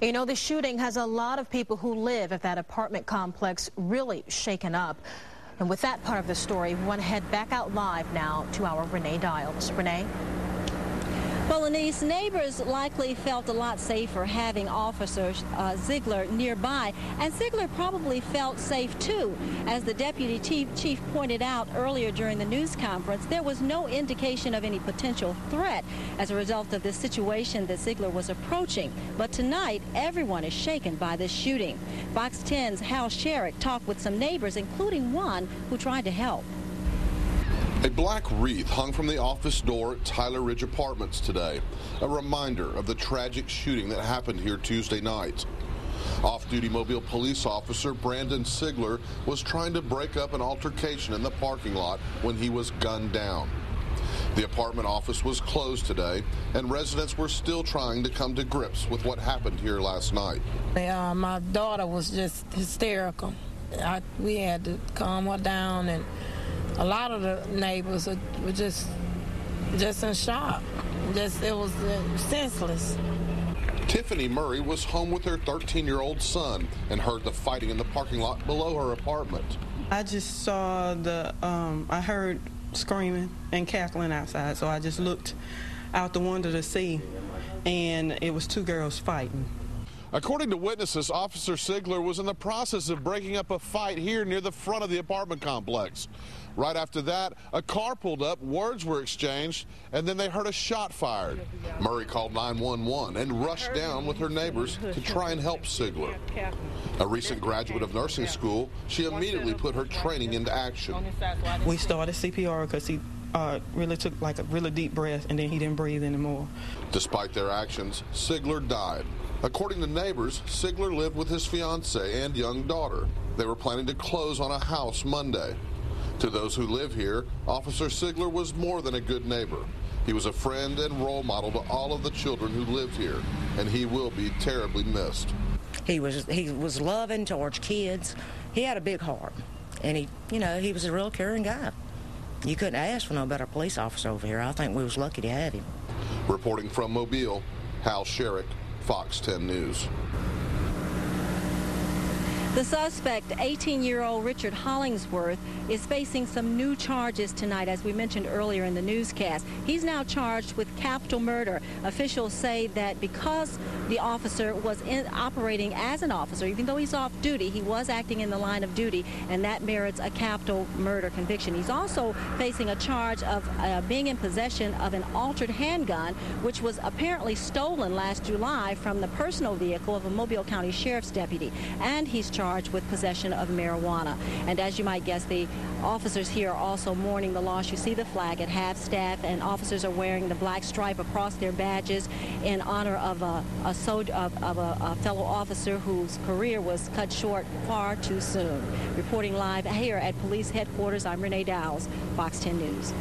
You know, the shooting has a lot of people who live at that apartment complex really shaken up. And with that part of the story, we want to head back out live now to our Renee Dials. Renee? Well, Denise, neighbors likely felt a lot safer having Officer Ziegler nearby, and Ziegler probably felt safe too. As the deputy chief pointed out earlier during the news conference, there was no indication of any potential threat as a result of this situation that Ziegler was approaching. But tonight, everyone is shaken by this shooting. Fox 10's Hal Sherrick talked with some neighbors, including one who tried to help. A black wreath hung from the office door at Tyler Ridge Apartments today, a reminder of the tragic shooting that happened here Tuesday night. Off-duty Mobile police officer Brandon Ziegler was trying to break up an altercation in the parking lot when he was gunned down. The apartment office was closed today, and residents were still trying to come to grips with what happened here last night. My daughter was just hysterical. We had to calm her down, and a lot of the neighbors were just in shock. It was senseless. Tiffany Murray was home with her 13-year-old son and heard the fighting in the parking lot below her apartment. I just saw I heard screaming and cackling outside, so I just looked out the window to see, and it was two girls fighting. According to witnesses, Officer Ziegler was in the process of breaking up a fight here near the front of the apartment complex. Right after that, a car pulled up, words were exchanged, and then they heard a shot fired. Murray called 911 and rushed down with her neighbors to try and help Ziegler. A recent graduate of nursing school, she immediately put her training into action. We started CPR because he really took like a really deep breath, and then he didn't breathe anymore. Despite their actions, Ziegler died. According to neighbors, Ziegler lived with his fiancée and young daughter. They were planning to close on a house Monday. To those who live here, Officer Ziegler was more than a good neighbor. He was a friend and role model to all of the children who lived here, and he will be terribly missed. He was loving towards kids. He had a big heart, and he was a real caring guy. You couldn't ask for no better police officer over here. I think we was lucky to have him. Reporting from Mobile, Hal Sherrick, Fox 10 News. The suspect, 18-year-old Richard Hollingsworth, is facing some new charges tonight, as we mentioned earlier in the newscast. He's now charged with capital murder. Officials say that because the officer was operating as an officer, even though he's off duty, he was acting in the line of duty, and that merits a capital murder conviction. He's also facing a charge of being in possession of an altered handgun, which was apparently stolen last July from the personal vehicle of a Mobile County Sheriff's deputy, and he's charged with possession of marijuana. And as you might guess, the officers here are also mourning the loss. You see the flag at half-staff, and officers are wearing the black stripe across their badges in honor of a fellow officer whose career was cut short far too soon. Reporting live here at police headquarters, I'm Renee Dowles, Fox 10 News.